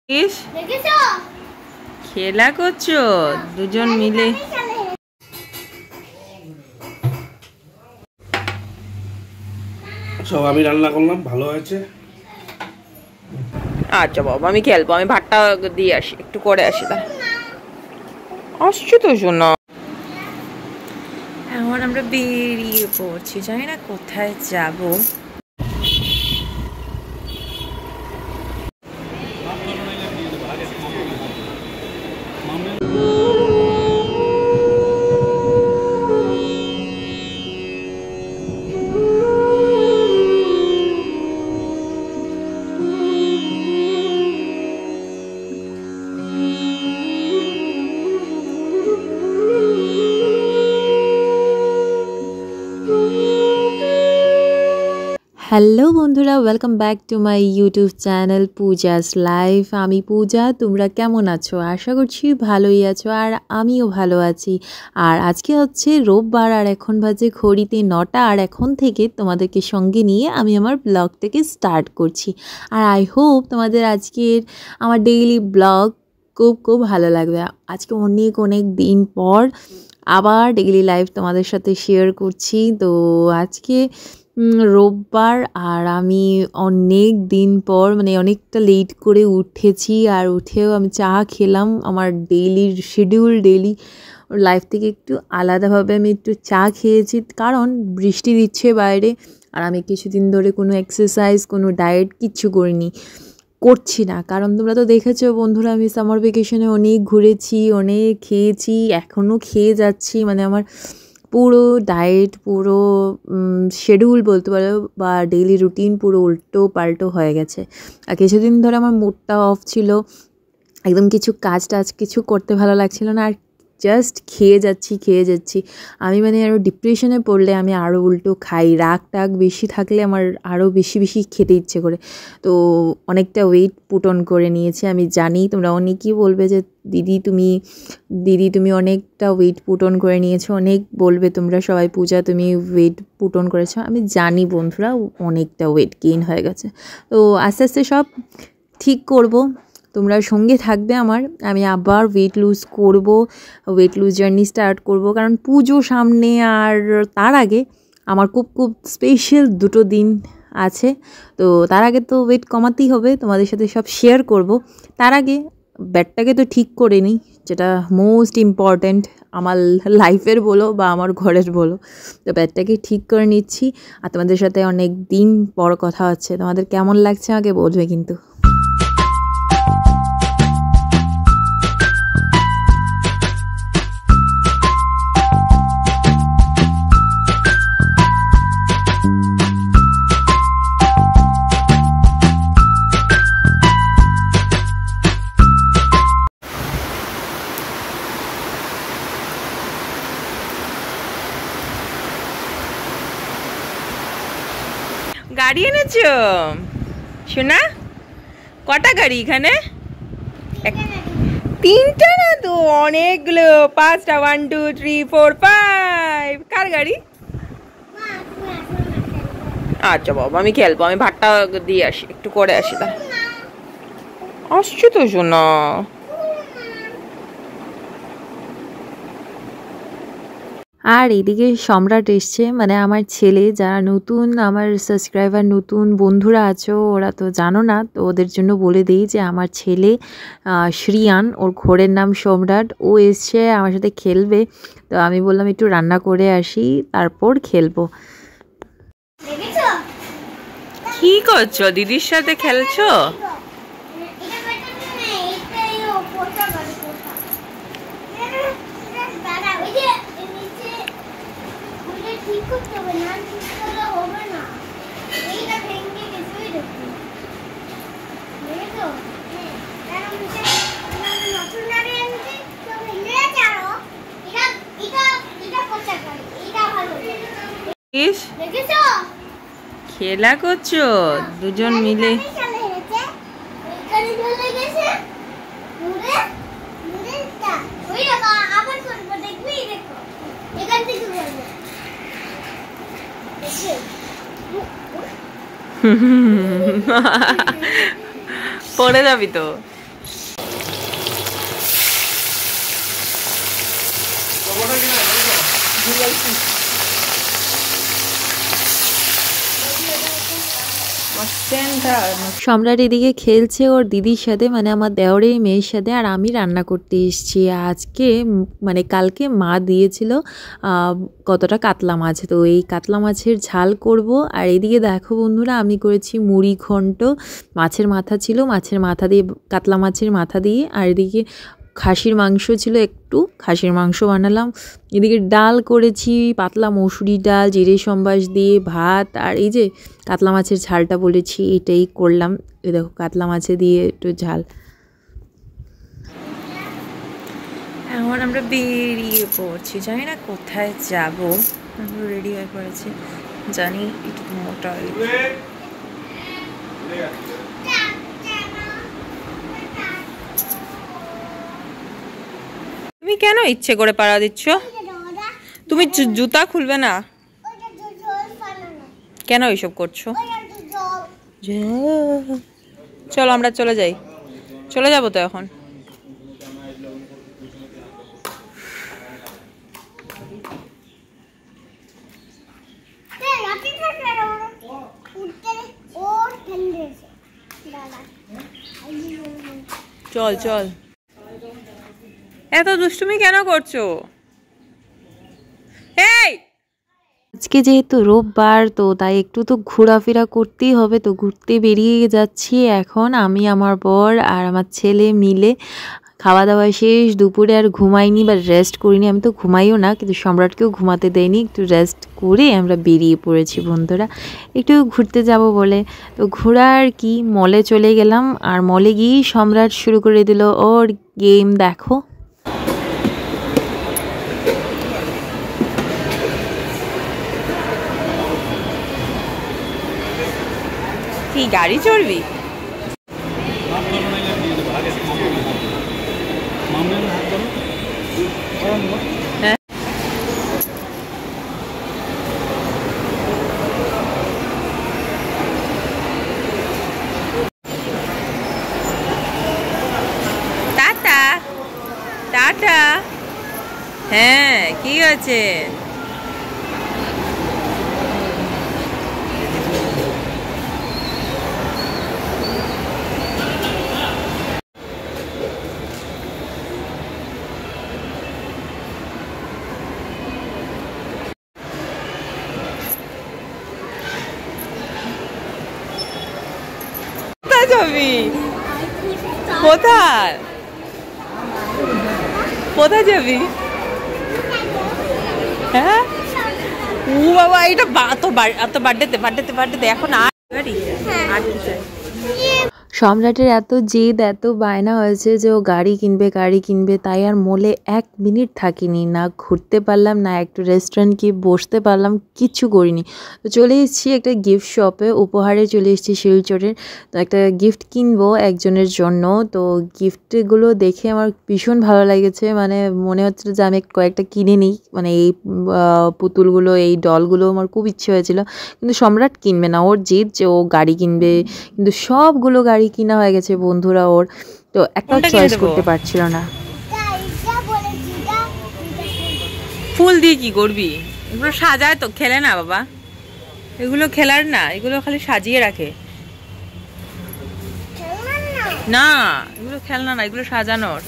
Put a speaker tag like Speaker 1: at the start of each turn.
Speaker 1: ইস খেলা করছো দুজন মিলে।
Speaker 2: সব আমি রান্না করলাম, ভালো হয়েছে।
Speaker 1: আচ্ছা বাবা, আমি খেলবো, আমি ভাতটা দিয়ে আসি, একটু করে আসি। তা আসছো তো শোনা। এখন আমরা বেরিয়ে পড়ছি, জানি না কোথায় যাবো। হ্যালো বন্ধুরা, welcome back to my YouTube channel Puja's life. আমি পূজা, তোমরা কেমন আছো? আশা করছি ভালোই আছো, আর আমিও ভালো আছি। আর আজকে হচ্ছে রোববার, আর এখন বাজে ঘড়িতে 9টা, আর এখন থেকে তোমাদেরকে সঙ্গে নিয়ে আমি আমার ব্লগটাকে স্টার্ট করছি। আর আই হোপ তোমাদের আজকের আমার ডেইলি ব্লগ খুব ভালো লাগবে। আজকে অনেক দিন পর আবার ডেইলি লাইফ তোমাদের সাথে শেয়ার করছি। তো আজকে রোববার, আর আমি অনেক দিন পর অনেকটা লেট করে উঠেছি, আর উঠেও আমি চা খেলাম। আমার ডেইলি লাইফ থেকে একটু আলাদাভাবে আমি একটু চা খেয়েছি, কারণ বৃষ্টি দিচ্ছে বাইরে, আর আমি কিছুদিন ধরে কোনো এক্সারসাইজ, কোনো ডায়েট কিচ্ছু করছি না। কারণ তোমরা তো দেখেছো বন্ধুরা, আমি সামার ভ্যাকেশনে অনেক ঘুরেছি, অনেক খেয়েছি, এখনও খেয়ে যাচ্ছি। আমার পুরো ডায়েট, পুরো শিডিউল বলতে পারো, বা ডেইলি রুটিন পুরো উল্টো পাল্টো হয়ে গেছে। আর কিছুদিন ধরে আমার মুডটা অফ ছিল, একদম কিছু কাজ কিছু করতে ভালো লাগছিল না, আর জাস্ট খেয়ে যাচ্ছি। আমি আরও ডিপ্রেশনে পড়লে আমি আরও উল্টো খাই, রাগ বেশি থাকলে আমার আরও বেশি খেতে ইচ্ছে করে। তো অনেকটা ওয়েট পুট অন করে নিয়েছি। আমি জানি তোমরা অনেকেই বলবে যে দিদি তুমি অনেকটা ওয়েট পুট অন করে নিয়েছো, অনেক বলবে তোমরা সবাই, পূজা তুমি ওয়েট পুট অন করেছো। আমি জানি বন্ধুরা, অনেকটা ওয়েট গেইন হয়ে গেছে। তো আস্তে আস্তে সব ঠিক করব, তোমরা সঙ্গে থাকবে আমার। আমি আবার ওয়েট লুজ জার্নি স্টার্ট করব, কারণ পুজো সামনে, আর তার আগে আমার খুব স্পেশাল 2 দিন আছে। তো তার আগে তো ওয়েট কমাতেই হবে, তোমাদের সাথে সব শেয়ার করব। তার আগে ব্যাটটাকে তো ঠিক করে নিই, যেটা মোস্ট ইম্পর্ট্যান্ট আমার লাইফের বলো বা আমার ঘরের বলো। তো ব্যাটটাকে ঠিক করে নিচ্ছি, আর তোমাদের সাথে অনেক দিন পর কথা হচ্ছে। তোমাদের কেমন লাগছে আমাকে বলবে কিন্তু। গাড়ি এনেছো শোনা? কটা গাড়ি এখানে? 3টা না তো, অনেকগুলো, 5টা। 1 2 3 4 5। কার গাড়ি? আচ্ছা বাবা, আমি খেলবো, আমি ভাতটা দিয়ে আসি, একটু করে আসি। তা আসছো তো শোনা। আর এদিকে সম্রাট এসছে, আমার ছেলে। যারা নতুন আমার সাবস্ক্রাইবার, নতুন বন্ধুরা আছো, ওরা তো জানো না, তো ওদের জন্য বলে দিই যে আমার ছেলে শ্রিয়ান, ওর ঘোড়ের নাম সম্রাট, ও এসছে আমার সাথে খেলবে। তো আমি বললাম একটু রান্না করে আসি, তারপর খেলবো। কি করছো? দিদির সাথে খেলছো? খেলা করছো দুজন মিলে। পড়ে যাবি তো। সম্রাট এদিকে খেলছে ওর দিদির সাথে, মানে আমার দেওরের মেয়ের সাথে, আর আমি রান্না করতে এসেছি আজকে। মানে কালকে মা দিয়েছিল কতটা কাতলা মাছ, তো এই কাতলা মাছের ঝাল করব। আর এদিকে দেখো বন্ধুরা, আমি করেছি মুড়ি ঘন্ট। মাছের মাথা ছিল, মাছের মাথা দিয়ে, কাতলা মাছের মাথা দিয়ে। আর এদিকে খাসির মাংস ছিল, একটু খাসির মাংস বানালাম। এদিকে ডাল করেছি, পাতলা মসুরি ডাল, জিরে সম্বাস দিয়ে ভাত। আর এই যে কাতলা মাছের ঝালটা বলেছি, এটাই করলাম। এই দেখো কাতলা মাছে দিয়ে একটু ঝাল। এখন আমরা বেরিয়ে পড়ছি, জানি না কোথায় যাব। আমরা রেডি হয়ে পড়েছি, জানি একটু মোটা। তুমি কেন ইচ্ছে করে পাড়া দিচ্ছ? তুমি জুতা খুলবে না কেন? এইসব করছো? চলো আমরা চলে যাই, চলে যাবো তো এখন। চল চল, এত দুষ্টুমি কেন করছো? এই আজকে যেহেতু রোববার, তো তাই একটু তো ঘোরাফেরা করতেই হবে, তো ঘুরতে বেরিয়ে যাচ্ছি এখন আমি, আমার বর আর আমার ছেলে মিলে। খাওয়া দাওয়া শেষ, দুপুরে আর ঘুমাইনি বা রেস্ট করিনি, আমি তো ঘুমাইও না, কিন্তু সম্রাটকেও ঘুমাতে দেয়নি। একটু রেস্ট করে আমরা বেরিয়ে পড়েছি বন্ধুরা, একটু ঘুরতে যাব বলে। তো ঘোরা আর কি, মলে চলে গেলাম। আর মলে গিয়েই সম্রাট শুরু করে দিল ওর গেম। দেখো কি গাড়ি চড়বি? Tata tata. হ্যাঁ কি আছে? কোথায় যাবি? কোথায় কোথায় যাবি? হ্যাঁ ও বাবা, এটা তো বার্থডেতে এখন আর সম্রাটের এত জেদ, এত বায়না হয়েছে যে ও গাড়ি কিনবে, তাই আর মলে 1 মিনিট থাকিনি, না ঘুরতে পারলাম, না একটু রেস্টুরেন্ট গিয়ে বসতে পারলাম, কিচ্ছু করিনি। তো চলে এসেছি একটা গিফট শপে, উপহারে চলে এসেছি শিলচরের। তো একটা গিফট কিনবো একজনের জন্য। তো গিফটগুলো দেখে আমার ভীষণ ভালো লেগেছে, মানে মনে হচ্ছিল যে আমি কয়েকটা কিনে নিই। মানে এই পুতুলগুলো, এই ডলগুলো আমার খুব ইচ্ছে হয়েছিল, কিন্তু সম্রাট কিনবে না, ওর জেদ যে ও গাড়ি কিনবে। কিন্তু সবগুলো গাড়ি কিনা হয়ে গেছে বন্ধুরা ওর, তো একটা চয়েস করতে পারছিল না। ফুল দিয়ে কি করবি? এগুলো সাজায় তো, খেলে না বাবা, এগুলো খেলার না, এগুলো খালি সাজিয়ে রাখে। না এগুলো খেলনা না, এগুলো সাজানোর।